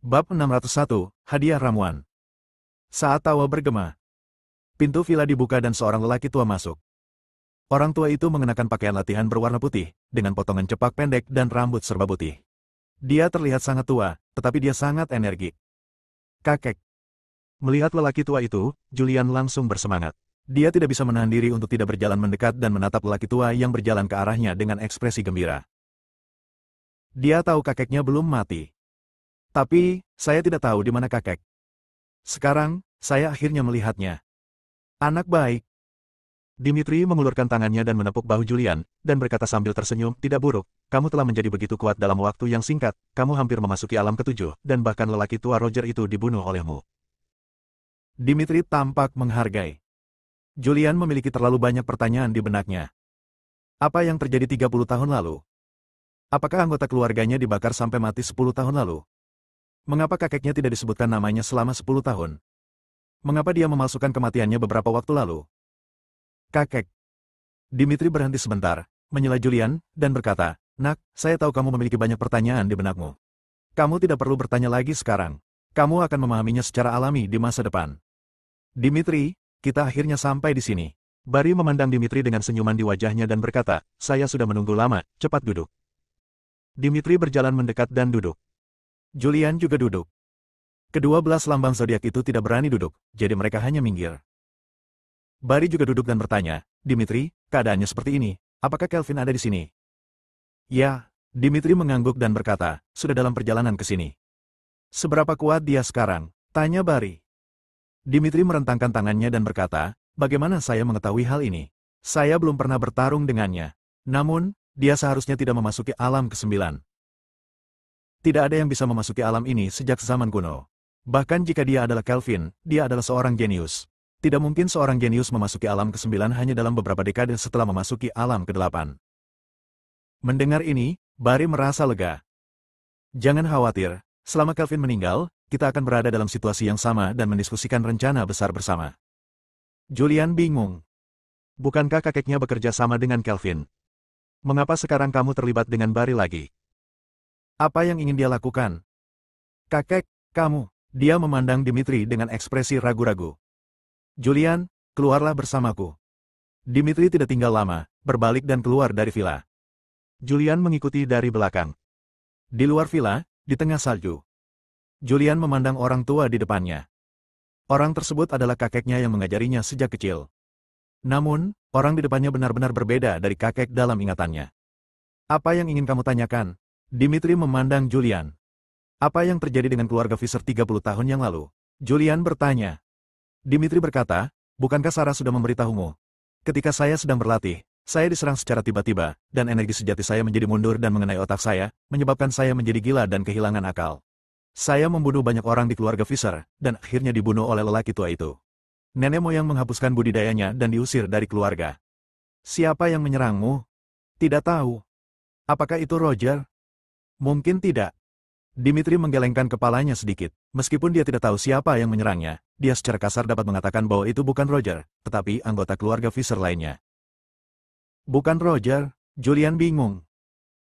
Bab 601, Hadiah Ramuan. Saat tawa bergema, pintu villa dibuka dan seorang lelaki tua masuk. Orang tua itu mengenakan pakaian latihan berwarna putih, dengan potongan cepak pendek dan rambut serba putih. Dia terlihat sangat tua, tetapi dia sangat energik. Kakek. Melihat lelaki tua itu, Julian langsung bersemangat. Dia tidak bisa menahan diri untuk tidak berjalan mendekat dan menatap lelaki tua yang berjalan ke arahnya dengan ekspresi gembira. Dia tahu kakeknya belum mati. Tapi, saya tidak tahu di mana kakek. Sekarang, saya akhirnya melihatnya. Anak baik. Dimitri mengulurkan tangannya dan menepuk bahu Julian, dan berkata sambil tersenyum, tidak buruk, kamu telah menjadi begitu kuat dalam waktu yang singkat, kamu hampir memasuki alam ketujuh, dan bahkan lelaki tua Roger itu dibunuh olehmu. Dimitri tampak menghargai. Julian memiliki terlalu banyak pertanyaan di benaknya. Apa yang terjadi 30 tahun lalu? Apakah anggota keluarganya dibakar sampai mati 10 tahun lalu? Mengapa kakeknya tidak disebutkan namanya selama 10 tahun? Mengapa dia memalsukan kematiannya beberapa waktu lalu? Kakek. Dimitri berhenti sebentar, menyela Julian, dan berkata, Nak, saya tahu kamu memiliki banyak pertanyaan di benakmu. Kamu tidak perlu bertanya lagi sekarang. Kamu akan memahaminya secara alami di masa depan. Dimitri, kita akhirnya sampai di sini. Barry memandang Dimitri dengan senyuman di wajahnya dan berkata, saya sudah menunggu lama, cepat duduk. Dimitri berjalan mendekat dan duduk. Julian juga duduk. Kedua belas lambang zodiak itu tidak berani duduk, jadi mereka hanya minggir. Barry juga duduk dan bertanya, Dimitri, keadaannya seperti ini, apakah Kelvin ada di sini? Ya, Dimitri mengangguk dan berkata, sudah dalam perjalanan ke sini. Seberapa kuat dia sekarang? Tanya Barry. Dimitri merentangkan tangannya dan berkata, bagaimana saya mengetahui hal ini? Saya belum pernah bertarung dengannya. Namun, dia seharusnya tidak memasuki alam ke-9. Tidak ada yang bisa memasuki alam ini sejak zaman kuno. Bahkan jika dia adalah Kelvin, dia adalah seorang jenius. Tidak mungkin seorang jenius memasuki alam ke-9 hanya dalam beberapa dekade setelah memasuki alam ke-8. Mendengar ini, Barry merasa lega. Jangan khawatir, selama Kelvin meninggal, kita akan berada dalam situasi yang sama dan mendiskusikan rencana besar bersama. Julian bingung. Bukankah kakeknya bekerja sama dengan Kelvin? Mengapa sekarang kamu terlibat dengan Barry lagi? Apa yang ingin dia lakukan? Kakek, kamu. Dia memandang Dimitri dengan ekspresi ragu-ragu. Julian, keluarlah bersamaku. Dimitri tidak tinggal lama, berbalik dan keluar dari villa. Julian mengikuti dari belakang. Di luar villa, di tengah salju. Julian memandang orang tua di depannya. Orang tersebut adalah kakeknya yang mengajarinya sejak kecil. Namun, orang di depannya benar-benar berbeda dari kakek dalam ingatannya. Apa yang ingin kamu tanyakan? Dimitri memandang Julian. Apa yang terjadi dengan keluarga Fisher 30 tahun yang lalu? Julian bertanya. Dimitri berkata, bukankah Sarah sudah memberitahumu? Ketika saya sedang berlatih, saya diserang secara tiba-tiba, dan energi sejati saya menjadi mundur dan mengenai otak saya, menyebabkan saya menjadi gila dan kehilangan akal. Saya membunuh banyak orang di keluarga Fisher, dan akhirnya dibunuh oleh lelaki tua itu. Nenek moyang menghapuskan budidayanya dan diusir dari keluarga. Siapa yang menyerangmu? Tidak tahu. Apakah itu Roger? Mungkin tidak. Dimitri menggelengkan kepalanya sedikit. Meskipun dia tidak tahu siapa yang menyerangnya, dia secara kasar dapat mengatakan bahwa itu bukan Roger, tetapi anggota keluarga Fisher lainnya. Bukan Roger, Julian bingung.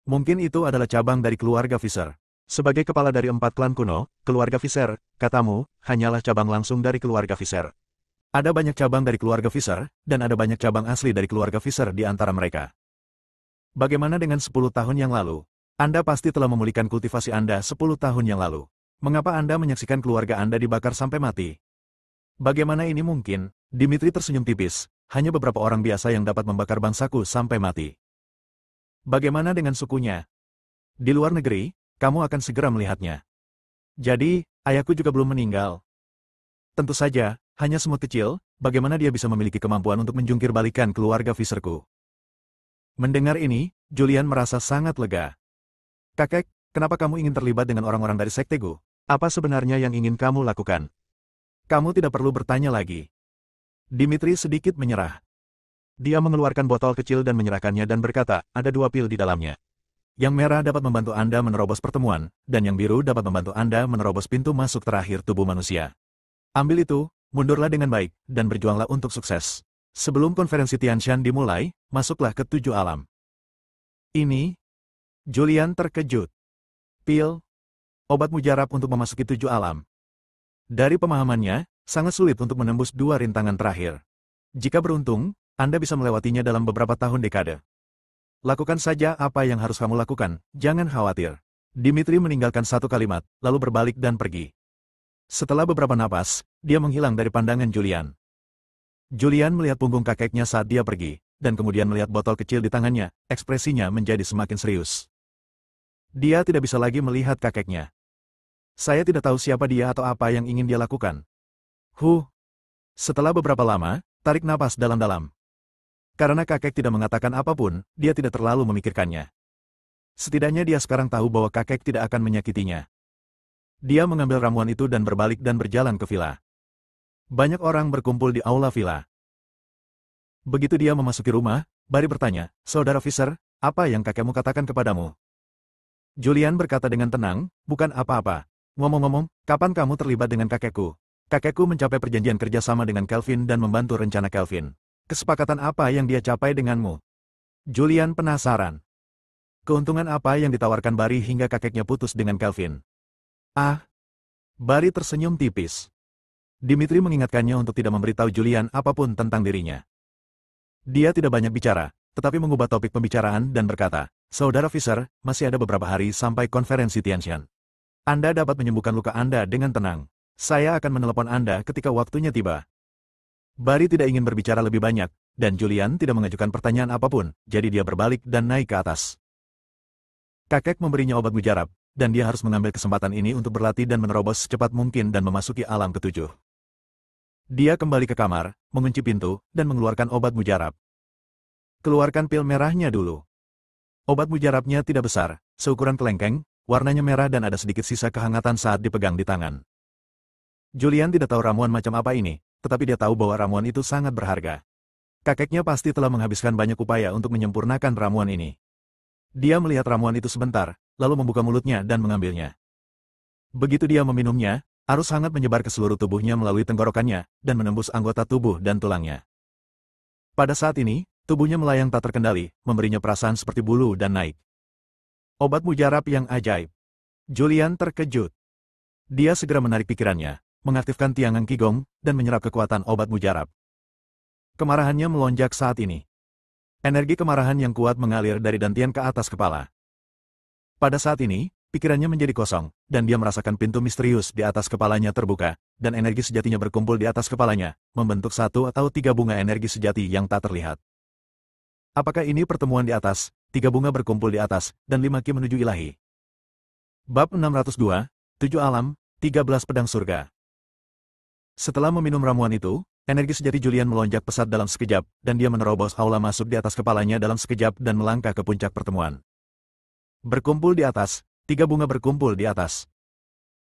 Mungkin itu adalah cabang dari keluarga Fisher. Sebagai kepala dari 4 klan kuno, keluarga Fisher, katamu, hanyalah cabang langsung dari keluarga Fisher. Ada banyak cabang dari keluarga Fisher, dan ada banyak cabang asli dari keluarga Fisher di antara mereka. Bagaimana dengan 10 tahun yang lalu? Anda pasti telah memulihkan kultivasi Anda 10 tahun yang lalu. Mengapa Anda menyaksikan keluarga Anda dibakar sampai mati? Bagaimana ini mungkin? Dimitri tersenyum tipis. Hanya beberapa orang biasa yang dapat membakar bangsaku sampai mati. Bagaimana dengan sukunya? Di luar negeri, kamu akan segera melihatnya. Jadi, ayahku juga belum meninggal. Tentu saja, hanya semut kecil, bagaimana dia bisa memiliki kemampuan untuk menjungkir balikan keluarga Fisherku? Mendengar ini, Julian merasa sangat lega. Kakek, kenapa kamu ingin terlibat dengan orang-orang dari Sekte Gu? Apa sebenarnya yang ingin kamu lakukan? Kamu tidak perlu bertanya lagi. Dimitri sedikit menyerah. Dia mengeluarkan botol kecil dan menyerahkannya dan berkata, ada 2 pil di dalamnya. Yang merah dapat membantu Anda menerobos pertemuan, dan yang biru dapat membantu Anda menerobos pintu masuk terakhir tubuh manusia. Ambil itu, mundurlah dengan baik, dan berjuanglah untuk sukses. Sebelum konferensi Tianshan dimulai, masuklah ke 7 alam. Ini, Julian terkejut. Pil? Obat mujarab untuk memasuki 7 alam. Dari pemahamannya, sangat sulit untuk menembus 2 rintangan terakhir. Jika beruntung, Anda bisa melewatinya dalam beberapa tahun dekade. Lakukan saja apa yang harus kamu lakukan, jangan khawatir. Dimitri meninggalkan satu kalimat, lalu berbalik dan pergi. Setelah beberapa napas, dia menghilang dari pandangan Julian. Julian melihat punggung kakeknya saat dia pergi, dan kemudian melihat botol kecil di tangannya, ekspresinya menjadi semakin serius. Dia tidak bisa lagi melihat kakeknya. Saya tidak tahu siapa dia atau apa yang ingin dia lakukan. Setelah beberapa lama, tarik napas dalam-dalam. Karena kakek tidak mengatakan apapun, dia tidak terlalu memikirkannya. Setidaknya dia sekarang tahu bahwa kakek tidak akan menyakitinya. Dia mengambil ramuan itu dan berbalik dan berjalan ke villa. Banyak orang berkumpul di aula villa. Begitu dia memasuki rumah, Barry bertanya, "Saudara Fisher, apa yang kakekmu katakan kepadamu?" Julian berkata dengan tenang, "Bukan apa-apa. Ngomong-ngomong, kapan kamu terlibat dengan kakekku? Kakekku mencapai perjanjian kerjasama dengan Kelvin dan membantu rencana Kelvin. Kesepakatan apa yang dia capai denganmu?" Julian penasaran. Keuntungan apa yang ditawarkan Barry hingga kakeknya putus dengan Kelvin? Barry tersenyum tipis. Dimitri mengingatkannya untuk tidak memberitahu Julian apapun tentang dirinya. Dia tidak banyak bicara, tetapi mengubah topik pembicaraan dan berkata, "Saudara Fisher, masih ada beberapa hari sampai konferensi Tianxian. Anda dapat menyembuhkan luka Anda dengan tenang. Saya akan menelepon Anda ketika waktunya tiba." Barry tidak ingin berbicara lebih banyak, dan Julian tidak mengajukan pertanyaan apapun, jadi dia berbalik dan naik ke atas. Kakek memberinya obat mujarab, dan dia harus mengambil kesempatan ini untuk berlatih dan menerobos secepat mungkin dan memasuki alam ke-7. Dia kembali ke kamar, mengunci pintu, dan mengeluarkan obat mujarab. Keluarkan pil merahnya dulu. Obat mujarabnya tidak besar, seukuran kelengkeng, warnanya merah dan ada sedikit sisa kehangatan saat dipegang di tangan. Julian tidak tahu ramuan macam apa ini, tetapi dia tahu bahwa ramuan itu sangat berharga. Kakeknya pasti telah menghabiskan banyak upaya untuk menyempurnakan ramuan ini. Dia melihat ramuan itu sebentar, lalu membuka mulutnya dan mengambilnya. Begitu dia meminumnya, arus hangat menyebar ke seluruh tubuhnya melalui tenggorokannya, dan menembus anggota tubuh dan tulangnya. Pada saat ini, tubuhnya melayang tak terkendali, memberinya perasaan seperti bulu dan naik. Obat mujarab yang ajaib. Julian terkejut. Dia segera menarik pikirannya, mengaktifkan tiangan Qigong, dan menyerap kekuatan obat mujarab. Kemarahannya melonjak saat ini. Energi kemarahan yang kuat mengalir dari dantian ke atas kepala. Pada saat ini, pikirannya menjadi kosong, dan dia merasakan pintu misterius di atas kepalanya terbuka, dan energi sejatinya berkumpul di atas kepalanya, membentuk 1 atau 3 bunga energi sejati yang tak terlihat. Apakah ini pertemuan di atas, 3 bunga berkumpul di atas, dan 5 ki menuju ilahi? Bab 602, 7 alam, 13 pedang surga. Setelah meminum ramuan itu, energi sejati Julian melonjak pesat dalam sekejap, dan dia menerobos aula masuk di atas kepalanya dalam sekejap dan melangkah ke puncak pertemuan. Berkumpul di atas, 3 bunga berkumpul di atas.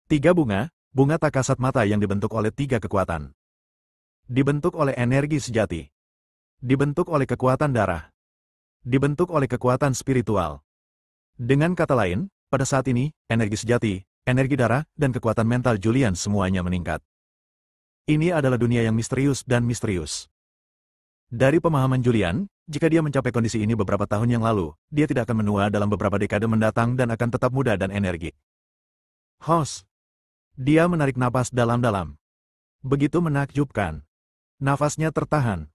3 bunga, bunga tak kasat mata yang dibentuk oleh 3 kekuatan. Dibentuk oleh energi sejati. Dibentuk oleh kekuatan darah. Dibentuk oleh kekuatan spiritual. Dengan kata lain, pada saat ini, energi sejati, energi darah, dan kekuatan mental Julian semuanya meningkat. Ini adalah dunia yang misterius dan misterius. Dari pemahaman Julian, jika dia mencapai kondisi ini beberapa tahun yang lalu, dia tidak akan menua dalam beberapa dekade mendatang dan akan tetap muda dan energik. Dia menarik napas dalam-dalam. Begitu menakjubkan. Nafasnya tertahan.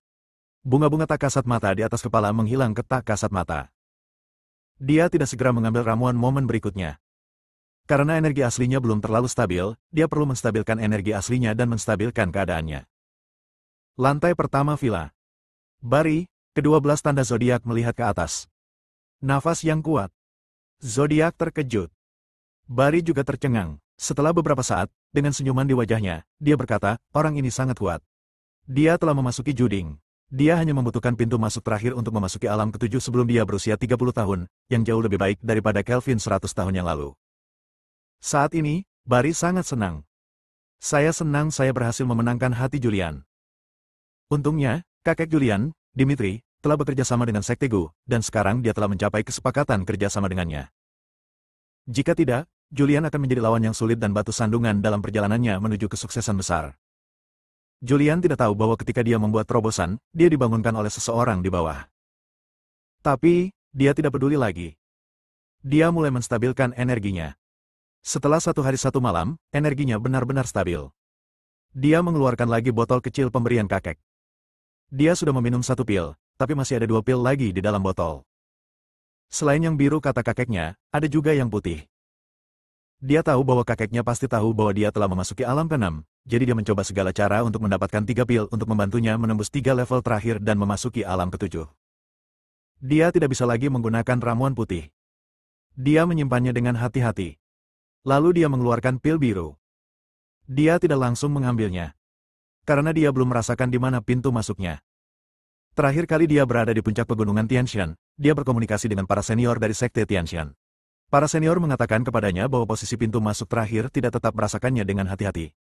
Bunga-bunga tak kasat mata di atas kepala menghilang ke tak kasat mata. Dia tidak segera mengambil ramuan momen berikutnya. Karena energi aslinya belum terlalu stabil, dia perlu menstabilkan energi aslinya dan menstabilkan keadaannya. Lantai pertama villa. Barry, ke-12 tanda zodiak melihat ke atas. Nafas yang kuat. Zodiak terkejut. Barry juga tercengang. Setelah beberapa saat, dengan senyuman di wajahnya, dia berkata, "Orang ini sangat kuat. Dia telah memasuki Juding. Dia hanya membutuhkan pintu masuk terakhir untuk memasuki alam ke-7 sebelum dia berusia 30 tahun, yang jauh lebih baik daripada Kelvin 100 tahun yang lalu." Saat ini, Barry sangat senang. "Saya senang saya berhasil memenangkan hati Julian." Untungnya, kakek Julian, Dimitri, telah bekerja sama dengan Sekte Gu, dan sekarang dia telah mencapai kesepakatan kerja sama dengannya. Jika tidak, Julian akan menjadi lawan yang sulit dan batu sandungan dalam perjalanannya menuju kesuksesan besar. Julian tidak tahu bahwa ketika dia membuat terobosan, dia dibangunkan oleh seseorang di bawah. Tapi, dia tidak peduli lagi. Dia mulai menstabilkan energinya. Setelah 1 hari 1 malam, energinya benar-benar stabil. Dia mengeluarkan lagi botol kecil pemberian kakek. Dia sudah meminum 1 pil, tapi masih ada 2 pil lagi di dalam botol. Selain yang biru kata kakeknya, ada juga yang putih. Dia tahu bahwa kakeknya pasti tahu bahwa dia telah memasuki alam ke-6, jadi dia mencoba segala cara untuk mendapatkan 3 pil untuk membantunya menembus 3 level terakhir dan memasuki alam ke-7. Dia tidak bisa lagi menggunakan ramuan putih. Dia menyimpannya dengan hati-hati. Lalu dia mengeluarkan pil biru. Dia tidak langsung mengambilnya. Karena dia belum merasakan di mana pintu masuknya. Terakhir kali dia berada di puncak pegunungan Tianshan, dia berkomunikasi dengan para senior dari Sekte Tianshan. Para senior mengatakan kepadanya bahwa posisi pintu masuk terakhir tidak tetap merasakannya dengan hati-hati.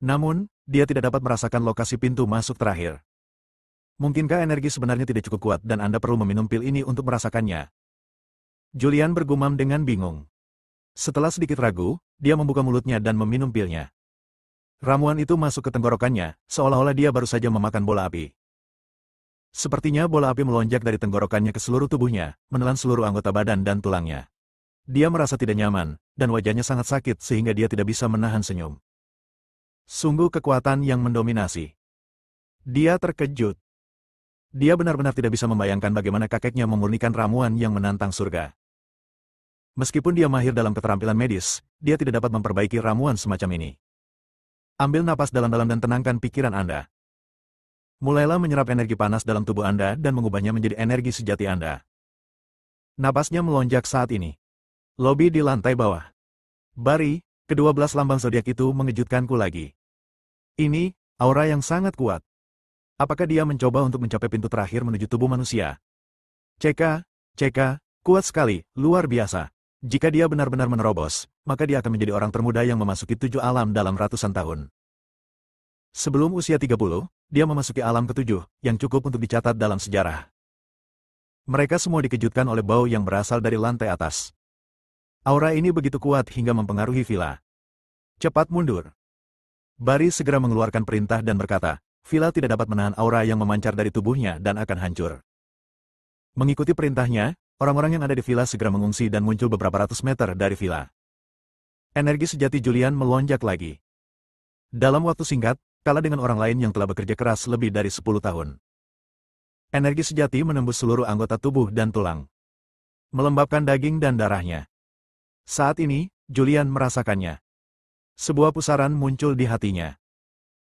Namun, dia tidak dapat merasakan lokasi pintu masuk terakhir. Mungkinkah energi sebenarnya tidak cukup kuat dan Anda perlu meminum pil ini untuk merasakannya? Julian bergumam dengan bingung. Setelah sedikit ragu, dia membuka mulutnya dan meminum pilnya. Ramuan itu masuk ke tenggorokannya, seolah-olah dia baru saja memakan bola api. Sepertinya bola api melonjak dari tenggorokannya ke seluruh tubuhnya, menelan seluruh anggota badan dan tulangnya. Dia merasa tidak nyaman, dan wajahnya sangat sakit sehingga dia tidak bisa menahan senyum. Sungguh kekuatan yang mendominasi. Dia terkejut. Dia benar-benar tidak bisa membayangkan bagaimana kakeknya memurnikan ramuan yang menantang surga. Meskipun dia mahir dalam keterampilan medis, dia tidak dapat memperbaiki ramuan semacam ini. Ambil napas dalam-dalam dan tenangkan pikiran Anda. Mulailah menyerap energi panas dalam tubuh Anda dan mengubahnya menjadi energi sejati Anda. Napasnya melonjak saat ini. Lobi di lantai bawah. Barry, ke-12 lambang zodiak itu mengejutkanku lagi. Ini, aura yang sangat kuat. Apakah dia mencoba untuk mencapai pintu terakhir menuju tubuh manusia? CK, kuat sekali, luar biasa. Jika dia benar-benar menerobos, maka dia akan menjadi orang termuda yang memasuki 7 alam dalam ratusan tahun. Sebelum usia 30, dia memasuki alam ke-7, yang cukup untuk dicatat dalam sejarah. Mereka semua dikejutkan oleh bau yang berasal dari lantai atas. Aura ini begitu kuat hingga mempengaruhi villa. Cepat mundur. Barry segera mengeluarkan perintah dan berkata, villa tidak dapat menahan aura yang memancar dari tubuhnya dan akan hancur. Mengikuti perintahnya, orang-orang yang ada di villa segera mengungsi dan muncul beberapa ratus meter dari villa. Energi sejati Julian melonjak lagi. Dalam waktu singkat, kalah dengan orang lain yang telah bekerja keras lebih dari 10 tahun. Energi sejati menembus seluruh anggota tubuh dan tulang. Melembabkan daging dan darahnya. Saat ini, Julian merasakannya. Sebuah pusaran muncul di hatinya.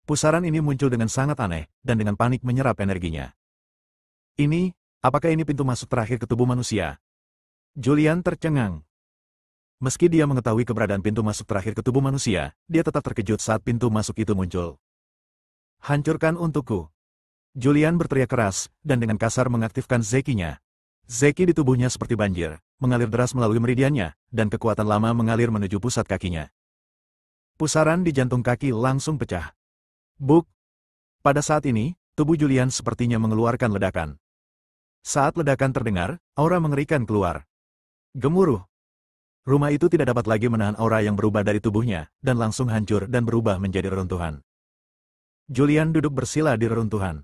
Pusaran ini muncul dengan sangat aneh, dan dengan panik menyerap energinya. Apakah ini pintu masuk terakhir ke tubuh manusia? Julian tercengang. Meski dia mengetahui keberadaan pintu masuk terakhir ke tubuh manusia, dia tetap terkejut saat pintu masuk itu muncul. Hancurkan untukku. Julian berteriak keras, dan dengan kasar mengaktifkan Zeki-nya. Zeki di tubuhnya seperti banjir, mengalir deras melalui meridiannya, dan kekuatan lama mengalir menuju pusat kakinya. Pusaran di jantung kaki langsung pecah. Buk! Pada saat ini, tubuh Julian sepertinya mengeluarkan ledakan. Saat ledakan terdengar, aura mengerikan keluar. Gemuruh. Rumah itu tidak dapat lagi menahan aura yang berubah dari tubuhnya, dan langsung hancur dan berubah menjadi reruntuhan. Julian duduk bersila di reruntuhan.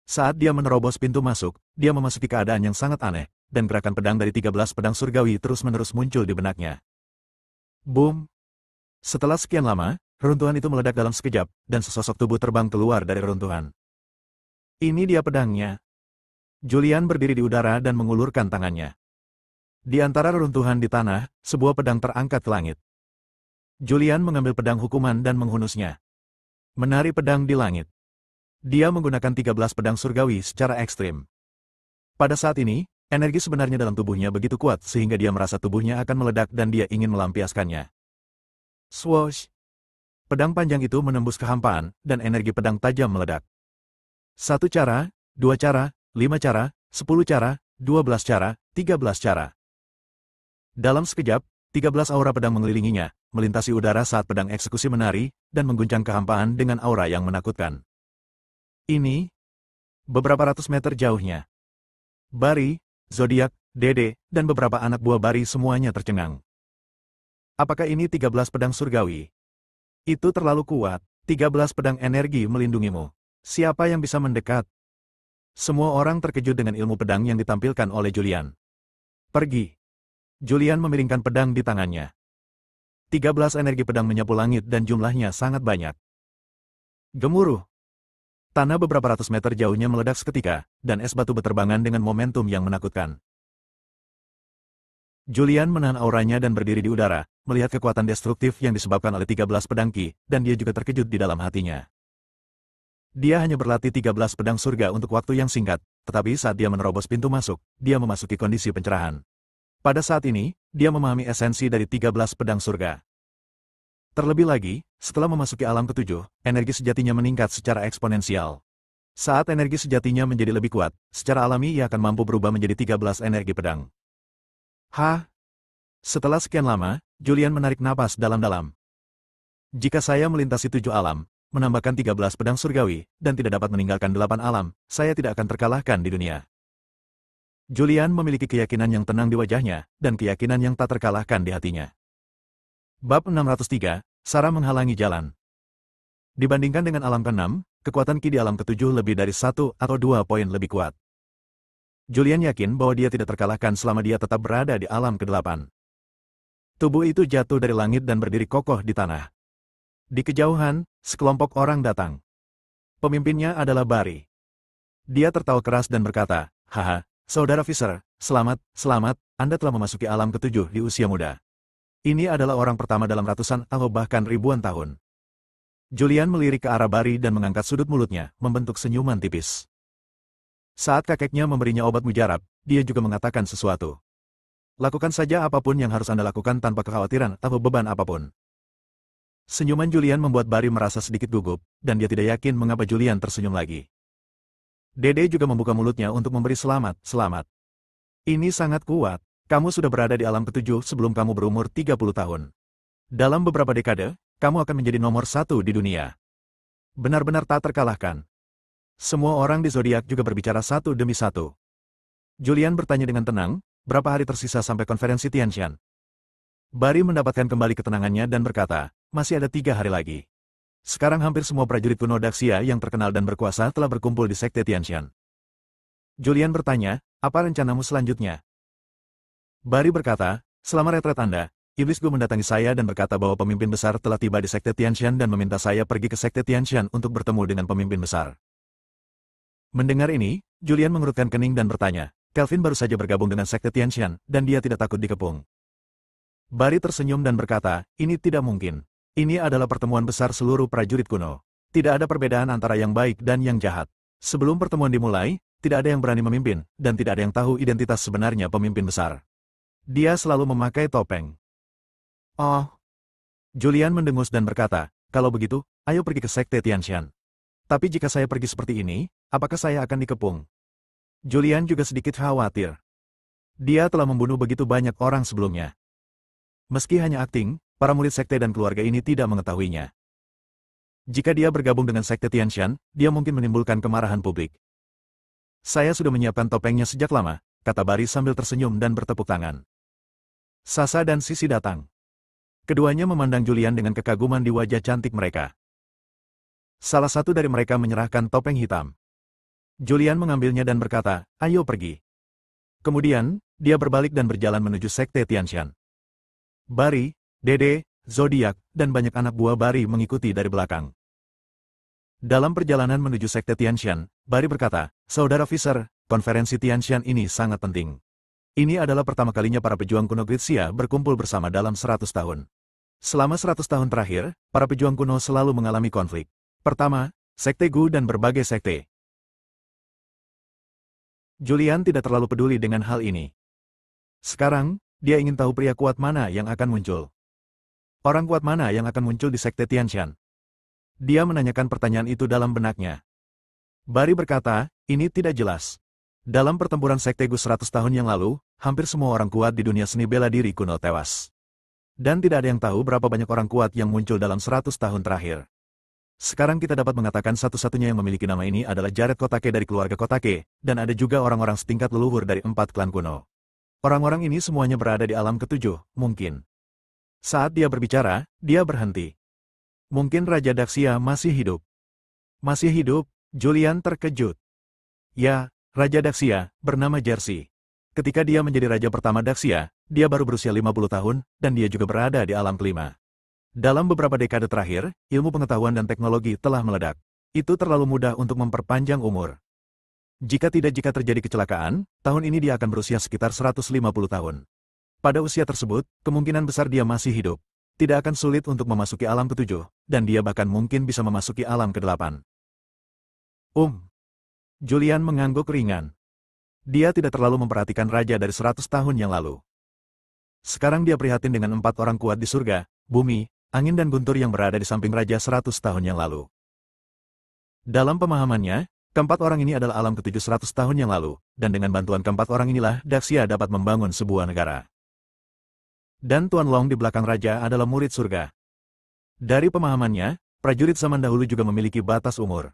Saat dia menerobos pintu masuk, dia memasuki keadaan yang sangat aneh, dan gerakan pedang dari 13 pedang surgawi terus-menerus muncul di benaknya. Boom! Setelah sekian lama, reruntuhan itu meledak dalam sekejap, dan sesosok tubuh terbang keluar dari reruntuhan. Ini dia pedangnya. Julian berdiri di udara dan mengulurkan tangannya. Di antara reruntuhan di tanah, sebuah pedang terangkat ke langit. Julian mengambil pedang hukuman dan menghunusnya. Menari pedang di langit. Dia menggunakan 13 pedang surgawi secara ekstrim. Pada saat ini, energi sebenarnya dalam tubuhnya begitu kuat sehingga dia merasa tubuhnya akan meledak dan dia ingin melampiaskannya. Swoosh! Pedang panjang itu menembus kehampaan, dan energi pedang tajam meledak. 1 cara, 2 cara, 5 cara, 10 cara, 12 cara, 13 cara. Dalam sekejap, 13 aura pedang mengelilinginya, melintasi udara saat pedang eksekusi menari, dan mengguncang kehampaan dengan aura yang menakutkan. Ini, beberapa ratus meter jauhnya. Barry, Zodiak, Dede, dan beberapa anak buah Barry semuanya tercengang. Apakah ini 13 pedang surgawi? Itu terlalu kuat, 13 pedang energi melindungimu. Siapa yang bisa mendekat? Semua orang terkejut dengan ilmu pedang yang ditampilkan oleh Julian. Pergi. Julian memiringkan pedang di tangannya. 13 energi pedang menyapu langit dan jumlahnya sangat banyak. Gemuruh. Tanah beberapa ratus meter jauhnya meledak seketika, dan es batu berterbangan dengan momentum yang menakutkan. Julian menahan auranya dan berdiri di udara, melihat kekuatan destruktif yang disebabkan oleh 13 pedang Ki, dan dia juga terkejut di dalam hatinya. Dia hanya berlatih 13 pedang surga untuk waktu yang singkat, tetapi saat dia menerobos pintu masuk, dia memasuki kondisi pencerahan. Pada saat ini, dia memahami esensi dari 13 pedang surga. Terlebih lagi, setelah memasuki alam ketujuh, energi sejatinya meningkat secara eksponensial. Saat energi sejatinya menjadi lebih kuat, secara alami ia akan mampu berubah menjadi 13 energi pedang. Setelah sekian lama, Julian menarik napas dalam-dalam. Jika saya melintasi 7 alam, menambahkan 13 pedang surgawi, dan tidak dapat meninggalkan 8 alam, saya tidak akan terkalahkan di dunia. Julian memiliki keyakinan yang tenang di wajahnya, dan keyakinan yang tak terkalahkan di hatinya. Bab 603, Sara menghalangi jalan. Dibandingkan dengan alam ke-6, kekuatan Ki di alam ke-7 lebih dari 1 atau 2 poin lebih kuat. Julian yakin bahwa dia tidak terkalahkan selama dia tetap berada di alam ke-8. Tubuh itu jatuh dari langit dan berdiri kokoh di tanah. Di kejauhan, sekelompok orang datang. Pemimpinnya adalah Bari. Dia tertawa keras dan berkata, "Haha, Saudara Fisher, selamat, Anda telah memasuki alam ke-7 di usia muda. Ini adalah orang pertama dalam ratusan atau bahkan ribuan tahun." Julian melirik ke arah Bari dan mengangkat sudut mulutnya, membentuk senyuman tipis. Saat kakeknya memberinya obat mujarab, dia juga mengatakan sesuatu. "Lakukan saja apapun yang harus Anda lakukan tanpa kekhawatiran atau beban apapun." Senyuman Julian membuat Bari merasa sedikit gugup, dan dia tidak yakin mengapa Julian tersenyum lagi. Dede juga membuka mulutnya untuk memberi selamat. "Ini sangat kuat. Kamu sudah berada di alam ke-7 sebelum kamu berumur 30 tahun. Dalam beberapa dekade, kamu akan menjadi nomor 1 di dunia. Benar-benar tak terkalahkan." Semua orang di zodiak juga berbicara satu demi satu. Julian bertanya dengan tenang, "Berapa hari tersisa sampai konferensi Tianshan?" Bari mendapatkan kembali ketenangannya dan berkata, "Masih ada 3 hari lagi. Sekarang hampir semua prajurit kuno Daxia yang terkenal dan berkuasa telah berkumpul di Sekte Tianshan." Julian bertanya, "Apa rencanamu selanjutnya?" Bari berkata, "Selama retret Anda, Iblis Gu mendatangi saya dan berkata bahwa pemimpin besar telah tiba di Sekte Tianshan dan meminta saya pergi ke Sekte Tianshan untuk bertemu dengan pemimpin besar." Mendengar ini, Julian mengerutkan kening dan bertanya, "Kelvin baru saja bergabung dengan Sekte Tianshan, dan dia tidak takut dikepung." Bari tersenyum dan berkata, "Ini tidak mungkin. Ini adalah pertemuan besar seluruh prajurit kuno. Tidak ada perbedaan antara yang baik dan yang jahat. Sebelum pertemuan dimulai, tidak ada yang berani memimpin, dan tidak ada yang tahu identitas sebenarnya pemimpin besar. Dia selalu memakai topeng." "Oh." Julian mendengus dan berkata, "Kalau begitu, ayo pergi ke Sekte Tianshan. Tapi jika saya pergi seperti ini, apakah saya akan dikepung?" Julian juga sedikit khawatir. Dia telah membunuh begitu banyak orang sebelumnya. Meski hanya akting, para murid sekte dan keluarga ini tidak mengetahuinya. Jika dia bergabung dengan Sekte Tianshan, dia mungkin menimbulkan kemarahan publik. "Saya sudah menyiapkan topengnya sejak lama," kata Bari sambil tersenyum dan bertepuk tangan. Sasa dan Sisi datang. Keduanya memandang Julian dengan kekaguman di wajah cantik mereka. Salah satu dari mereka menyerahkan topeng hitam. Julian mengambilnya dan berkata, "Ayo pergi." Kemudian, dia berbalik dan berjalan menuju Sekte Tianshan. Bari, Dede, Zodiak, dan banyak anak buah Bari mengikuti dari belakang. Dalam perjalanan menuju Sekte Tianshan, Bari berkata, "Saudara Fisher, konferensi Tianshan ini sangat penting. Ini adalah pertama kalinya para pejuang kuno Gritsia berkumpul bersama dalam 100 tahun. Selama 100 tahun terakhir, para pejuang kuno selalu mengalami konflik. Pertama, Sekte Gu dan berbagai sekte." Julian tidak terlalu peduli dengan hal ini. Sekarang, dia ingin tahu pria kuat mana yang akan muncul. Orang kuat mana yang akan muncul di Sekte Tianshan? Dia menanyakan pertanyaan itu dalam benaknya. Bari berkata, "Ini tidak jelas. Dalam pertempuran Sekte Gu 100 tahun yang lalu, hampir semua orang kuat di dunia seni bela diri kuno tewas. Dan tidak ada yang tahu berapa banyak orang kuat yang muncul dalam 100 tahun terakhir. Sekarang kita dapat mengatakan satu-satunya yang memiliki nama ini adalah Jared Kotake dari keluarga Kotake, dan ada juga orang-orang setingkat leluhur dari 4 klan kuno. Orang-orang ini semuanya berada di alam ke-7, mungkin." Saat dia berbicara, dia berhenti. "Mungkin Raja Daxia masih hidup." "Masih hidup?" Julian terkejut. "Ya, Raja Daxia, bernama Jersey. Ketika dia menjadi raja pertama Daxia, dia baru berusia 50 tahun, dan dia juga berada di alam kelima. Dalam beberapa dekade terakhir, ilmu pengetahuan dan teknologi telah meledak. Itu terlalu mudah untuk memperpanjang umur. Jika terjadi kecelakaan, tahun ini dia akan berusia sekitar 150 tahun. Pada usia tersebut, kemungkinan besar dia masih hidup. Tidak akan sulit untuk memasuki alam ketujuh, dan dia bahkan mungkin bisa memasuki alam kedelapan. Julian mengangguk ringan. Dia tidak terlalu memperhatikan raja dari 100 tahun yang lalu. Sekarang dia prihatin dengan 4 orang kuat di surga, bumi, angin dan guntur yang berada di samping raja 100 tahun yang lalu. Dalam pemahamannya, keempat orang ini adalah alam ketujuh 100 tahun yang lalu, dan dengan bantuan keempat orang inilah Daxia dapat membangun sebuah negara. Dan Tuan Long di belakang raja adalah murid surga. Dari pemahamannya, prajurit zaman dahulu juga memiliki batas umur.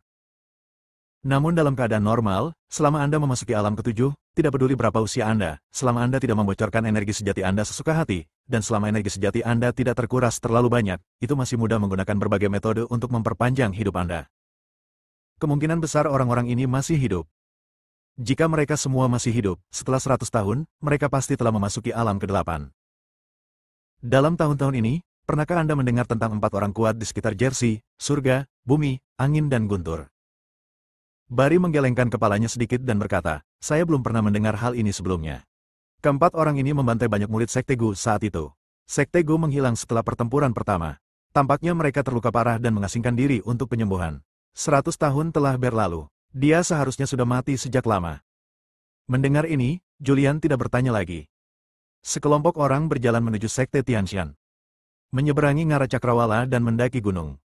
Namun dalam keadaan normal, selama Anda memasuki alam ketujuh, tidak peduli berapa usia Anda, selama Anda tidak membocorkan energi sejati Anda sesuka hati, dan selama energi sejati Anda tidak terkuras terlalu banyak, itu masih mudah menggunakan berbagai metode untuk memperpanjang hidup Anda. Kemungkinan besar orang-orang ini masih hidup. Jika mereka semua masih hidup, setelah 100 tahun, mereka pasti telah memasuki alam ke-8. Dalam tahun-tahun ini, pernahkah Anda mendengar tentang 4 orang kuat di sekitar Jersey, surga, bumi, angin dan guntur? Barry menggelengkan kepalanya sedikit dan berkata, saya belum pernah mendengar hal ini sebelumnya. Keempat orang ini membantai banyak murid Sekte Gu saat itu. Sekte Gu menghilang setelah pertempuran pertama. Tampaknya mereka terluka parah dan mengasingkan diri untuk penyembuhan. 100 tahun telah berlalu. Dia seharusnya sudah mati sejak lama. Mendengar ini, Julian tidak bertanya lagi. Sekelompok orang berjalan menuju Sekte Tianshan. Menyeberangi Ngara Cakrawala dan mendaki gunung.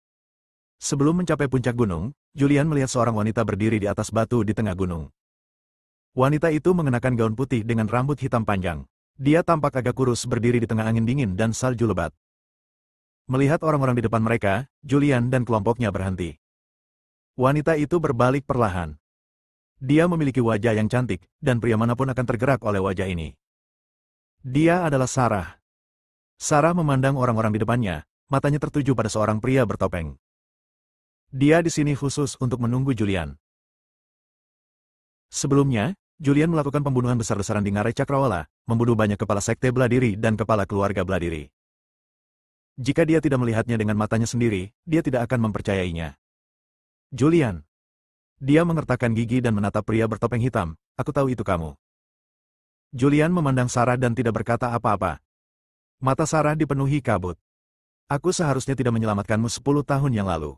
Sebelum mencapai puncak gunung, Julian melihat seorang wanita berdiri di atas batu di tengah gunung. Wanita itu mengenakan gaun putih dengan rambut hitam panjang. Dia tampak agak kurus berdiri di tengah angin dingin dan salju lebat. Melihat orang-orang di depan mereka, Julian dan kelompoknya berhenti. Wanita itu berbalik perlahan. Dia memiliki wajah yang cantik, dan pria manapun akan tergerak oleh wajah ini. Dia adalah Sarah. Sarah memandang orang-orang di depannya, matanya tertuju pada seorang pria bertopeng. Dia di sini khusus untuk menunggu Julian. Sebelumnya, Julian melakukan pembunuhan besar-besaran di Ngarai Cakrawala, membunuh banyak kepala sekte bela diri dan kepala keluarga bela diri. Jika dia tidak melihatnya dengan matanya sendiri, dia tidak akan mempercayainya. Julian. Dia mengertakkan gigi dan menatap pria bertopeng hitam, aku tahu itu kamu. Julian memandang Sarah dan tidak berkata apa-apa. Mata Sarah dipenuhi kabut. Aku seharusnya tidak menyelamatkanmu 10 tahun yang lalu.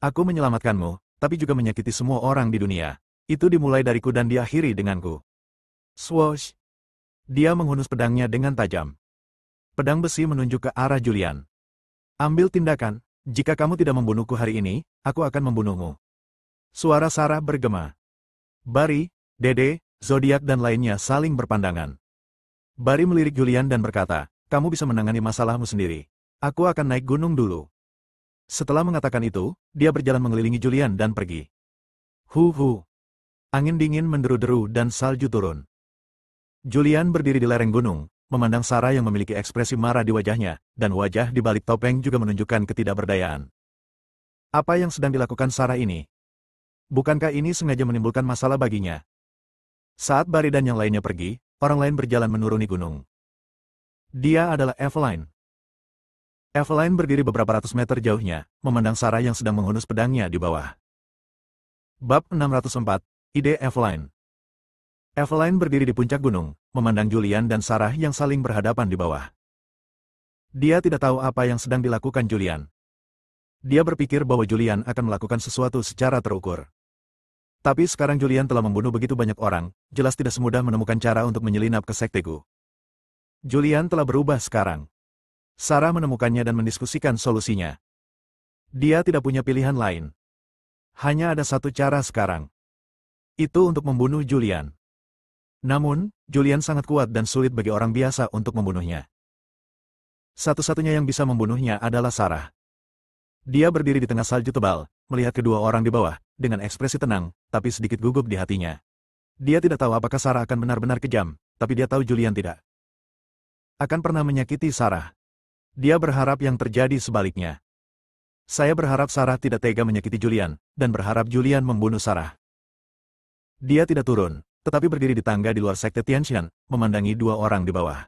Aku menyelamatkanmu, tapi juga menyakiti semua orang di dunia. Itu dimulai dariku dan diakhiri denganku. Swoosh! Dia menghunus pedangnya dengan tajam. Pedang besi menunjuk ke arah Julian. Ambil tindakan, jika kamu tidak membunuhku hari ini, aku akan membunuhmu. Suara Sarah bergema. Barry, Dede, Zodiak dan lainnya saling berpandangan. Barry melirik Julian dan berkata, kamu bisa menangani masalahmu sendiri. Aku akan naik gunung dulu. Setelah mengatakan itu, dia berjalan mengelilingi Julian dan pergi. Hu. Angin dingin menderu-deru dan salju turun. Julian berdiri di lereng gunung, memandang Sarah yang memiliki ekspresi marah di wajahnya, dan wajah di balik topeng juga menunjukkan ketidakberdayaan. Apa yang sedang dilakukan Sarah ini? Bukankah ini sengaja menimbulkan masalah baginya? Saat Barry dan yang lainnya pergi, orang lain berjalan menuruni gunung. Dia adalah Eveline. Eveline berdiri beberapa ratus meter jauhnya, memandang Sarah yang sedang menghunus pedangnya di bawah. Bab 604, Ide Eveline. Eveline berdiri di puncak gunung, memandang Julian dan Sarah yang saling berhadapan di bawah. Dia tidak tahu apa yang sedang dilakukan Julian. Dia berpikir bahwa Julian akan melakukan sesuatu secara terukur. Tapi sekarang Julian telah membunuh begitu banyak orang, jelas tidak semudah menemukan cara untuk menyelinap ke Sekte Gu. Julian telah berubah sekarang. Sarah menemukannya dan mendiskusikan solusinya. Dia tidak punya pilihan lain. Hanya ada satu cara sekarang. Itu untuk membunuh Julian. Namun, Julian sangat kuat dan sulit bagi orang biasa untuk membunuhnya. Satu-satunya yang bisa membunuhnya adalah Sarah. Dia berdiri di tengah salju tebal, melihat kedua orang di bawah, dengan ekspresi tenang, tapi sedikit gugup di hatinya. Dia tidak tahu apakah Sarah akan benar-benar kejam, tapi dia tahu Julian tidak akan pernah menyakiti Sarah. Dia berharap yang terjadi sebaliknya. Saya berharap Sarah tidak tega menyakiti Julian, dan berharap Julian membunuh Sarah. Dia tidak turun, tetapi berdiri di tangga di luar Sekte Tianshan, memandangi dua orang di bawah.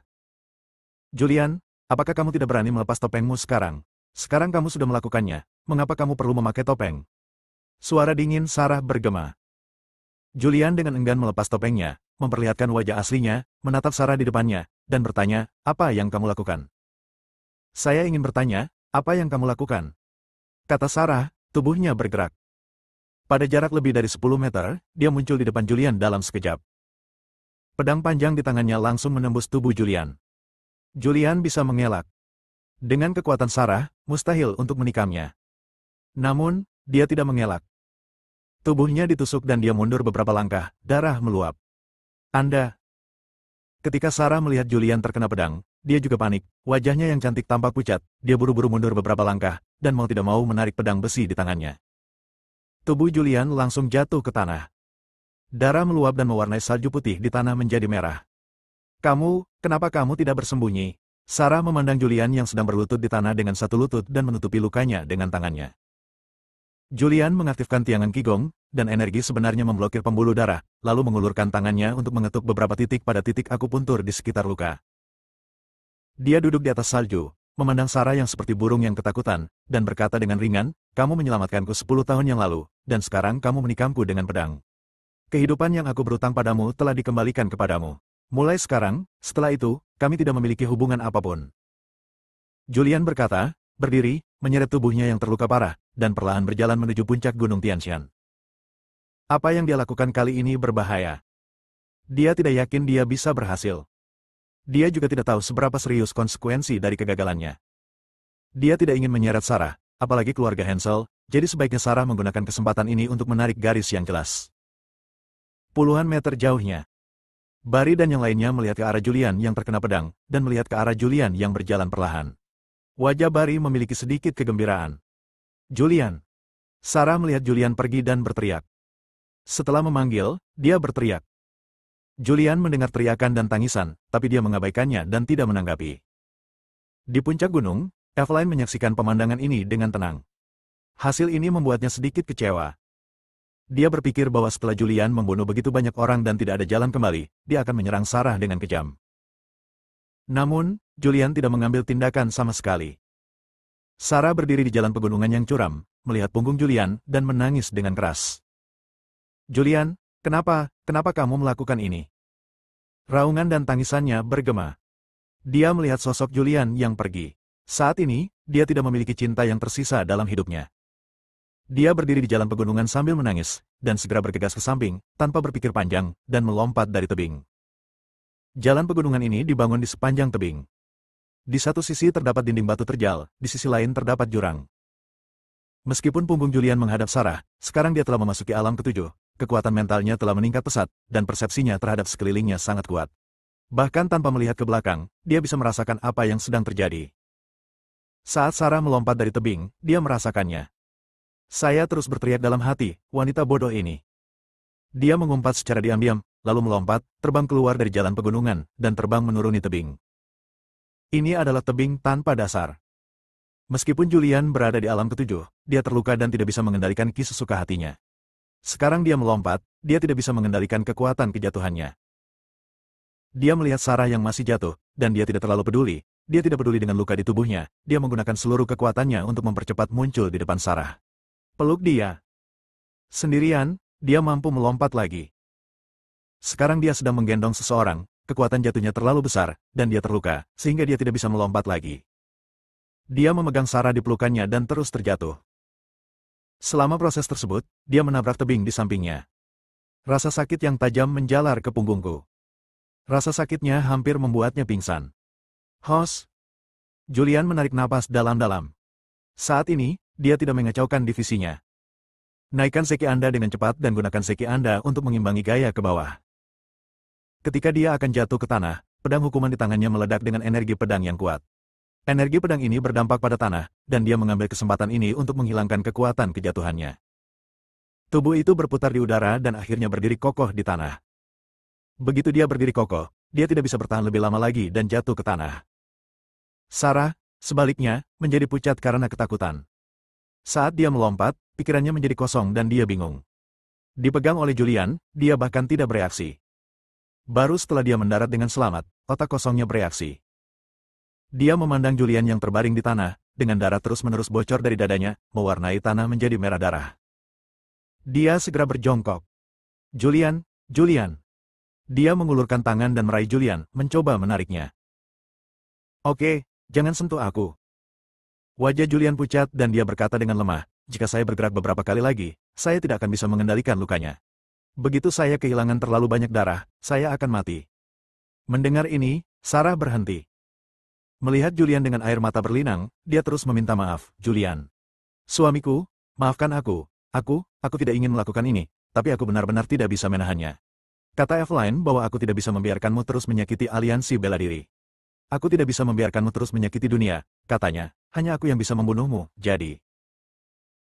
Julian, apakah kamu tidak berani melepas topengmu sekarang? Sekarang kamu sudah melakukannya, mengapa kamu perlu memakai topeng? Suara dingin Sarah bergema. Julian dengan enggan melepas topengnya, memperlihatkan wajah aslinya, menatap Sarah di depannya, dan bertanya, apa yang kamu lakukan? Saya ingin bertanya, apa yang kamu lakukan? Kata Sarah, tubuhnya bergerak. Pada jarak lebih dari 10 meter, dia muncul di depan Julian dalam sekejap. Pedang panjang di tangannya langsung menembus tubuh Julian. Julian bisa mengelak. Dengan kekuatan Sarah, mustahil untuk menikamnya. Namun, dia tidak mengelak. Tubuhnya ditusuk dan dia mundur beberapa langkah, darah meluap. Anda. Ketika Sarah melihat Julian terkena pedang, dia juga panik, wajahnya yang cantik tampak pucat, dia buru-buru mundur beberapa langkah, dan mau tidak mau menarik pedang besi di tangannya. Tubuh Julian langsung jatuh ke tanah. Darah meluap dan mewarnai salju putih di tanah menjadi merah. Kenapa kamu tidak bersembunyi? Sarah memandang Julian yang sedang berlutut di tanah dengan satu lutut dan menutupi lukanya dengan tangannya. Julian mengaktifkan tiangan Qigong, dan energi sebenarnya memblokir pembuluh darah, lalu mengulurkan tangannya untuk mengetuk beberapa titik pada titik akupuntur di sekitar luka. Dia duduk di atas salju, memandang Sarah yang seperti burung yang ketakutan, dan berkata dengan ringan, kamu menyelamatkanku 10 tahun yang lalu, dan sekarang kamu menikamku dengan pedang. Kehidupan yang aku berutang padamu telah dikembalikan kepadamu. Mulai sekarang, setelah itu, kami tidak memiliki hubungan apapun. Julian berkata, berdiri, menyeret tubuhnya yang terluka parah, dan perlahan berjalan menuju puncak Gunung Tianshan. Apa yang dia lakukan kali ini berbahaya. Dia tidak yakin dia bisa berhasil. Dia juga tidak tahu seberapa serius konsekuensi dari kegagalannya. Dia tidak ingin menyeret Sarah, apalagi keluarga Hansel, jadi sebaiknya Sarah menggunakan kesempatan ini untuk menarik garis yang jelas. Puluhan meter jauhnya, Barry dan yang lainnya melihat ke arah Julian yang terkena pedang, dan melihat ke arah Julian yang berjalan perlahan. Wajah Barry memiliki sedikit kegembiraan. Julian. Sarah melihat Julian pergi dan berteriak. Setelah memanggil, dia berteriak. Julian mendengar teriakan dan tangisan, tapi dia mengabaikannya dan tidak menanggapi. Di puncak gunung, Evelyn menyaksikan pemandangan ini dengan tenang. Hasil ini membuatnya sedikit kecewa. Dia berpikir bahwa setelah Julian membunuh begitu banyak orang dan tidak ada jalan kembali, dia akan menyerang Sarah dengan kejam. Namun, Julian tidak mengambil tindakan sama sekali. Sarah berdiri di jalan pegunungan yang curam, melihat punggung Julian, dan menangis dengan keras. Julian, kenapa kamu melakukan ini? Raungan dan tangisannya bergema. Dia melihat sosok Julian yang pergi. Saat ini, dia tidak memiliki cinta yang tersisa dalam hidupnya. Dia berdiri di jalan pegunungan sambil menangis, dan segera bergegas ke samping, tanpa berpikir panjang, dan melompat dari tebing. Jalan pegunungan ini dibangun di sepanjang tebing. Di satu sisi terdapat dinding batu terjal, di sisi lain terdapat jurang. Meskipun punggung Julian menghadap Sarah, sekarang dia telah memasuki alam ketujuh, kekuatan mentalnya telah meningkat pesat, dan persepsinya terhadap sekelilingnya sangat kuat. Bahkan tanpa melihat ke belakang, dia bisa merasakan apa yang sedang terjadi. Saat Sarah melompat dari tebing, dia merasakannya. Saya terus berteriak dalam hati, wanita bodoh ini. Dia mengumpat secara diam-diam, lalu melompat, terbang keluar dari jalan pegunungan, dan terbang menuruni tebing. Ini adalah tebing tanpa dasar. Meskipun Julian berada di alam ketujuh, dia terluka dan tidak bisa mengendalikan ki sesuka hatinya. Sekarang dia melompat, dia tidak bisa mengendalikan kekuatan kejatuhannya. Dia melihat Sarah yang masih jatuh, dan dia tidak terlalu peduli. Dia tidak peduli dengan luka di tubuhnya, dia menggunakan seluruh kekuatannya untuk mempercepat muncul di depan Sarah. Peluk dia. Sendirian, dia mampu melompat lagi. Sekarang dia sedang menggendong seseorang, kekuatan jatuhnya terlalu besar, dan dia terluka, sehingga dia tidak bisa melompat lagi. Dia memegang Sarah di pelukannya dan terus terjatuh. Selama proses tersebut, dia menabrak tebing di sampingnya. Rasa sakit yang tajam menjalar ke punggungku. Rasa sakitnya hampir membuatnya pingsan. Hos. Julian menarik napas dalam-dalam. Saat ini, dia tidak mengacaukan divisinya. Naikkan seki Anda dengan cepat dan gunakan seki Anda untuk mengimbangi gaya ke bawah. Ketika dia akan jatuh ke tanah, pedang hukuman di tangannya meledak dengan energi pedang yang kuat. Energi pedang ini berdampak pada tanah, dan dia mengambil kesempatan ini untuk menghilangkan kekuatan kejatuhannya. Tubuh itu berputar di udara dan akhirnya berdiri kokoh di tanah. Begitu dia berdiri kokoh, dia tidak bisa bertahan lebih lama lagi dan jatuh ke tanah. Sarah, sebaliknya, menjadi pucat karena ketakutan. Saat dia melompat, pikirannya menjadi kosong dan dia bingung. Dipegang oleh Julian, dia bahkan tidak bereaksi. Baru setelah dia mendarat dengan selamat, otak kosongnya bereaksi. Dia memandang Julian yang terbaring di tanah, dengan darah terus-menerus bocor dari dadanya, mewarnai tanah menjadi merah darah. Dia segera berjongkok. Julian, Julian. Dia mengulurkan tangan dan meraih Julian, mencoba menariknya. Oke, jangan sentuh aku. Wajah Julian pucat dan dia berkata dengan lemah, jika saya bergerak beberapa kali lagi, saya tidak akan bisa mengendalikan lukanya. Begitu saya kehilangan terlalu banyak darah, saya akan mati. Mendengar ini, Sarah berhenti. Melihat Julian dengan air mata berlinang, dia terus meminta maaf, Julian. Suamiku, maafkan aku. Aku tidak ingin melakukan ini, tapi aku benar-benar tidak bisa menahannya. Kata Evelyn bahwa aku tidak bisa membiarkanmu terus menyakiti aliansi bela diri. Aku tidak bisa membiarkanmu terus menyakiti dunia, katanya, hanya aku yang bisa membunuhmu, jadi.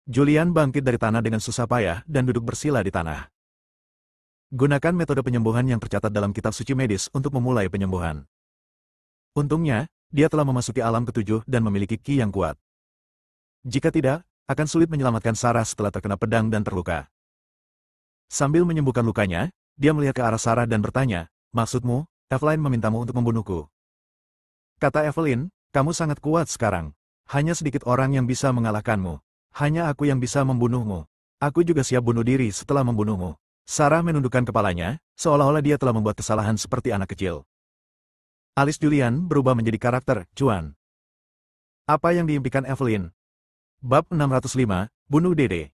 Julian bangkit dari tanah dengan susah payah dan duduk bersila di tanah. Gunakan metode penyembuhan yang tercatat dalam kitab suci medis untuk memulai penyembuhan. Untungnya, dia telah memasuki alam ketujuh dan memiliki ki yang kuat. Jika tidak, akan sulit menyelamatkan Sarah setelah terkena pedang dan terluka. Sambil menyembuhkan lukanya, dia melihat ke arah Sarah dan bertanya, maksudmu, Evelyn memintamu untuk membunuhku. Kata Evelyn, kamu sangat kuat sekarang. Hanya sedikit orang yang bisa mengalahkanmu. Hanya aku yang bisa membunuhmu. Aku juga siap bunuh diri setelah membunuhmu. Sarah menundukkan kepalanya, seolah-olah dia telah membuat kesalahan seperti anak kecil. Alis Julian berubah menjadi karakter, cuan. Apa yang diimpikan Evelyn? Bab 605, bunuh Dede.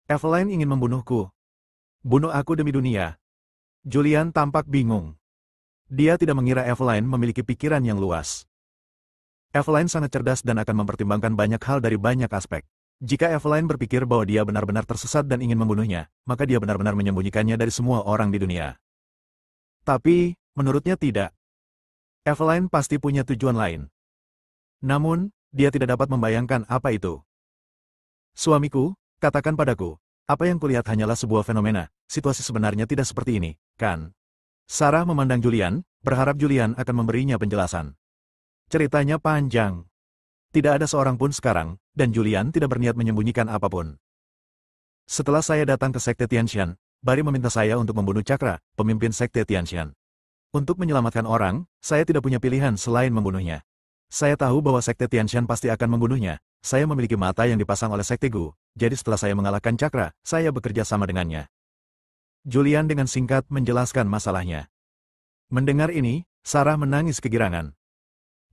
Evelyn ingin membunuhku. Bunuh aku demi dunia. Julian tampak bingung. Dia tidak mengira Evelyn memiliki pikiran yang luas. Evelyn sangat cerdas dan akan mempertimbangkan banyak hal dari banyak aspek. Jika Evelyn berpikir bahwa dia benar-benar tersesat dan ingin membunuhnya, maka dia benar-benar menyembunyikannya dari semua orang di dunia. Tapi, menurutnya tidak. Evelyn pasti punya tujuan lain. Namun, dia tidak dapat membayangkan apa itu. Suamiku, katakan padaku, apa yang kulihat hanyalah sebuah fenomena, situasi sebenarnya tidak seperti ini, kan? Sarah memandang Julian, berharap Julian akan memberinya penjelasan. Ceritanya panjang. Tidak ada seorang pun sekarang, dan Julian tidak berniat menyembunyikan apapun. Setelah saya datang ke Sekte Tianshan, Bari meminta saya untuk membunuh Cakra, pemimpin Sekte Tianshan. Untuk menyelamatkan orang, saya tidak punya pilihan selain membunuhnya. Saya tahu bahwa Sekte Tianshan pasti akan membunuhnya. Saya memiliki mata yang dipasang oleh Sekte Gu, jadi setelah saya mengalahkan Cakra, saya bekerja sama dengannya. Julian dengan singkat menjelaskan masalahnya. Mendengar ini, Sarah menangis kegirangan.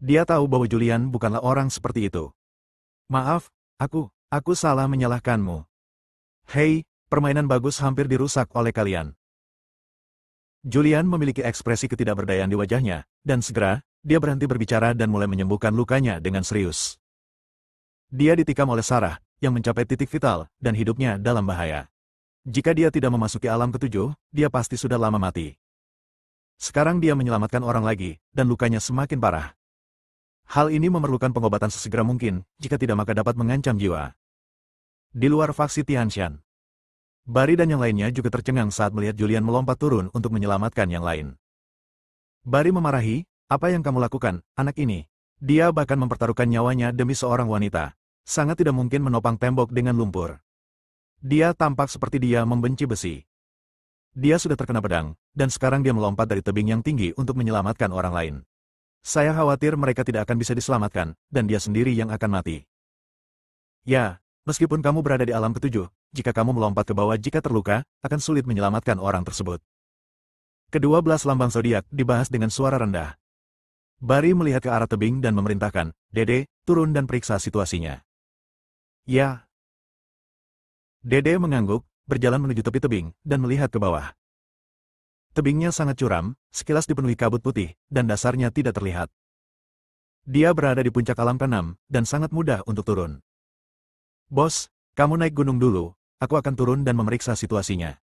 Dia tahu bahwa Julian bukanlah orang seperti itu. Maaf, aku salah menyalahkanmu. Hei, permainan bagus hampir dirusak oleh kalian. Julian memiliki ekspresi ketidakberdayaan di wajahnya, dan segera, dia berhenti berbicara dan mulai menyembuhkan lukanya dengan serius. Dia ditikam oleh Sarah, yang mencapai titik vital, dan hidupnya dalam bahaya. Jika dia tidak memasuki alam ketujuh, dia pasti sudah lama mati. Sekarang dia menyelamatkan orang lagi, dan lukanya semakin parah. Hal ini memerlukan pengobatan sesegera mungkin, jika tidak maka dapat mengancam jiwa. Di luar faksi Tianshan, Bari dan yang lainnya juga tercengang saat melihat Julian melompat turun untuk menyelamatkan yang lain. Bari memarahi, apa yang kamu lakukan, anak ini? Dia bahkan mempertaruhkan nyawanya demi seorang wanita. Sangat tidak mungkin menopang tembok dengan lumpur. Dia tampak seperti dia membenci besi. Dia sudah terkena pedang, dan sekarang dia melompat dari tebing yang tinggi untuk menyelamatkan orang lain. Saya khawatir mereka tidak akan bisa diselamatkan, dan dia sendiri yang akan mati. Ya, meskipun kamu berada di alam ketujuh, jika kamu melompat ke bawah jika terluka, akan sulit menyelamatkan orang tersebut. Kedua belas lambang zodiak dibahas dengan suara rendah. Bari melihat ke arah tebing dan memerintahkan, Dede, turun dan periksa situasinya. Ya. Dede mengangguk, berjalan menuju tepi tebing, dan melihat ke bawah. Tebingnya sangat curam, sekilas dipenuhi kabut putih, dan dasarnya tidak terlihat. Dia berada di puncak alam keenam, dan sangat mudah untuk turun. Bos, kamu naik gunung dulu, aku akan turun dan memeriksa situasinya.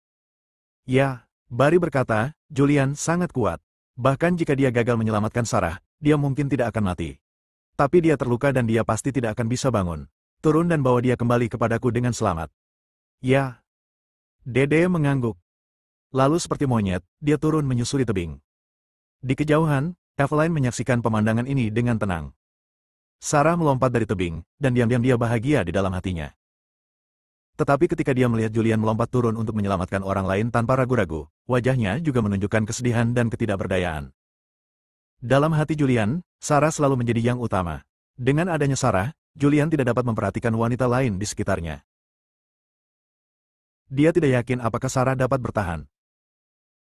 Ya, Bari berkata, Julian sangat kuat. Bahkan jika dia gagal menyelamatkan Sarah, dia mungkin tidak akan mati. Tapi dia terluka dan dia pasti tidak akan bisa bangun. Turun dan bawa dia kembali kepadaku dengan selamat. Ya. Dede mengangguk. Lalu seperti monyet, dia turun menyusuri tebing. Di kejauhan, Evelyn menyaksikan pemandangan ini dengan tenang. Sarah melompat dari tebing, dan diam-diam dia bahagia di dalam hatinya. Tetapi ketika dia melihat Julian melompat turun untuk menyelamatkan orang lain tanpa ragu-ragu, wajahnya juga menunjukkan kesedihan dan ketidakberdayaan. Dalam hati Julian, Sarah selalu menjadi yang utama. Dengan adanya Sarah, Julian tidak dapat memperhatikan wanita lain di sekitarnya. Dia tidak yakin apakah Sarah dapat bertahan.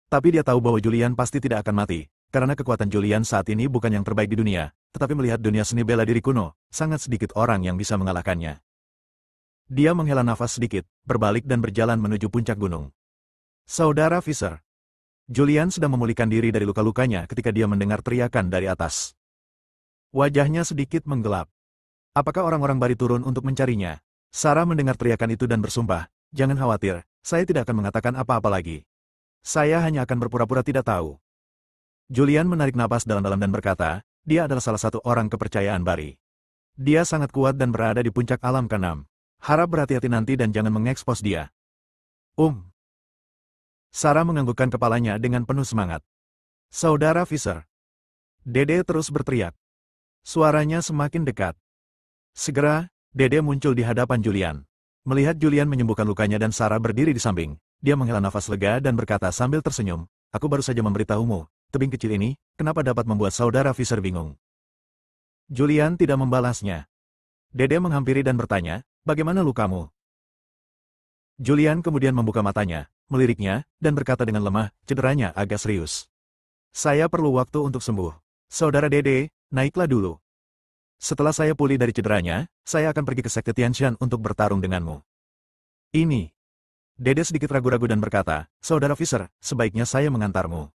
Tapi dia tahu bahwa Julian pasti tidak akan mati, karena kekuatan Julian saat ini bukan yang terbaik di dunia, tetapi melihat dunia seni bela diri kuno, sangat sedikit orang yang bisa mengalahkannya. Dia menghela nafas sedikit, berbalik dan berjalan menuju puncak gunung. Saudara Fisher. Julian sedang memulihkan diri dari luka-lukanya ketika dia mendengar teriakan dari atas. Wajahnya sedikit menggelap. Apakah orang-orang Bari turun untuk mencarinya? Sarah mendengar teriakan itu dan bersumpah, "Jangan khawatir, saya tidak akan mengatakan apa-apa lagi. Saya hanya akan berpura-pura tidak tahu." Julian menarik napas dalam-dalam dan berkata, dia adalah salah satu orang kepercayaan Bari. Dia sangat kuat dan berada di puncak alam ke-6. Harap berhati-hati nanti dan jangan mengekspos dia. Sarah menganggukkan kepalanya dengan penuh semangat. Saudara Fisher. Dede terus berteriak. Suaranya semakin dekat. Segera, Dede muncul di hadapan Julian. Melihat Julian menyembuhkan lukanya dan Sarah berdiri di samping, dia menghela nafas lega dan berkata sambil tersenyum, "Aku baru saja memberitahumu, tebing kecil ini, kenapa dapat membuat saudara Fisher bingung?" Julian tidak membalasnya. Dede menghampiri dan bertanya, "Bagaimana lukamu?" Julian kemudian membuka matanya, meliriknya, dan berkata dengan lemah, "Cederanya agak serius. Saya perlu waktu untuk sembuh. Saudara Dede, naiklah dulu. Setelah saya pulih dari cederanya, saya akan pergi ke Sekte Tianshan untuk bertarung denganmu." Ini. Dede sedikit ragu-ragu dan berkata, "Saudara Fisher, sebaiknya saya mengantarmu."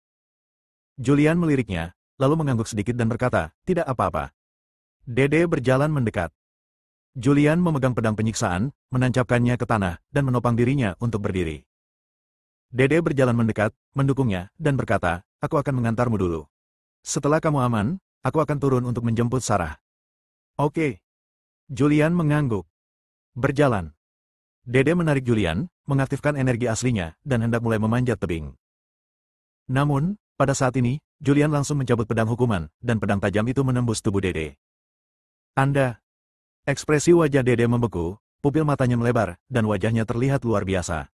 Julian meliriknya, lalu mengangguk sedikit dan berkata, "Tidak apa-apa." Dede berjalan mendekat. Julian memegang pedang penyiksaan, menancapkannya ke tanah, dan menopang dirinya untuk berdiri. Dede berjalan mendekat, mendukungnya, dan berkata, "Aku akan mengantarmu dulu. Setelah kamu aman, aku akan turun untuk menjemput Sarah." "Oke." Julian mengangguk. Berjalan. Dede menarik Julian, mengaktifkan energi aslinya, dan hendak mulai memanjat tebing. Namun, pada saat ini, Julian langsung mencabut pedang hukuman, dan pedang tajam itu menembus tubuh Dede. "Anda." Ekspresi wajah Dede membeku, pupil matanya melebar, dan wajahnya terlihat luar biasa.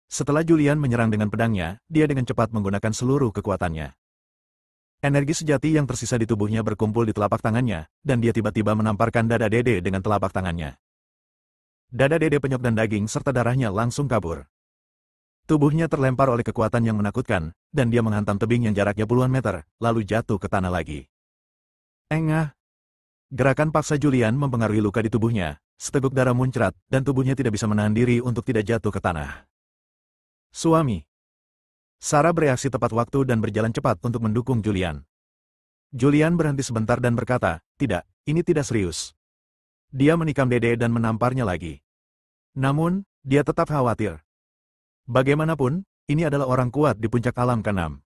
Setelah Julian menyerang dengan pedangnya, dia dengan cepat menggunakan seluruh kekuatannya. Energi sejati yang tersisa di tubuhnya berkumpul di telapak tangannya, dan dia tiba-tiba menamparkan dada Dede dengan telapak tangannya. Dada Dede penyok dan daging serta darahnya langsung kabur. Tubuhnya terlempar oleh kekuatan yang menakutkan, dan dia menghantam tebing yang jaraknya puluhan meter, lalu jatuh ke tanah lagi. Engah. Gerakan paksa Julian mempengaruhi luka di tubuhnya, seteguk darah muncrat, dan tubuhnya tidak bisa menahan diri untuk tidak jatuh ke tanah. Suami. Sarah bereaksi tepat waktu dan berjalan cepat untuk mendukung Julian. Julian berhenti sebentar dan berkata, "Tidak, ini tidak serius." Dia menikam Dede dan menamparnya lagi. Namun, dia tetap khawatir. Bagaimanapun, ini adalah orang kuat di puncak alam ke-6.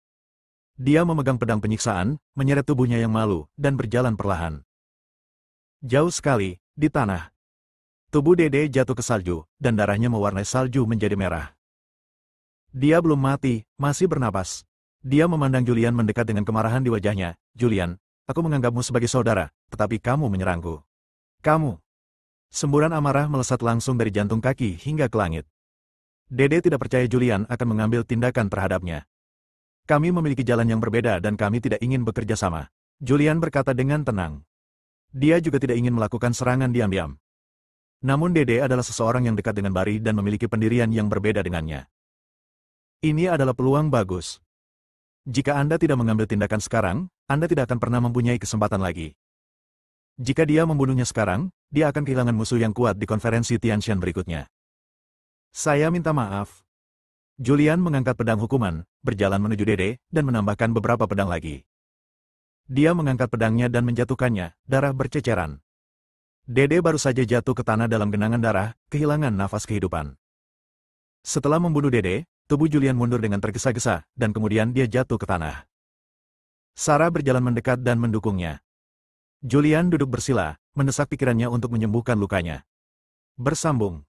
Dia memegang pedang penyiksaan, menyeret tubuhnya yang malu, dan berjalan perlahan. Jauh sekali, di tanah. Tubuh Dede jatuh ke salju, dan darahnya mewarnai salju menjadi merah. Dia belum mati, masih bernapas. Dia memandang Julian mendekat dengan kemarahan di wajahnya. "Julian, aku menganggapmu sebagai saudara, tetapi kamu menyerangku. Kamu." Semburan amarah melesat langsung dari jantung kaki hingga ke langit. Dede tidak percaya Julian akan mengambil tindakan terhadapnya. "Kami memiliki jalan yang berbeda dan kami tidak ingin bekerja sama," Julian berkata dengan tenang. Dia juga tidak ingin melakukan serangan diam-diam. Namun Dede adalah seseorang yang dekat dengan Bari dan memiliki pendirian yang berbeda dengannya. Ini adalah peluang bagus. Jika Anda tidak mengambil tindakan sekarang, Anda tidak akan pernah mempunyai kesempatan lagi. Jika dia membunuhnya sekarang, dia akan kehilangan musuh yang kuat di konferensi Tianshan berikutnya. "Saya minta maaf." Julian mengangkat pedang hukuman, berjalan menuju Dede, dan menambahkan beberapa pedang lagi. Dia mengangkat pedangnya dan menjatuhkannya, darah berceceran. Dede baru saja jatuh ke tanah dalam genangan darah, kehilangan nafas kehidupan. Setelah membunuh Dede, tubuh Julian mundur dengan tergesa-gesa, dan kemudian dia jatuh ke tanah. Sarah berjalan mendekat dan mendukungnya. Julian duduk bersila, mendesak pikirannya untuk menyembuhkan lukanya. Bersambung.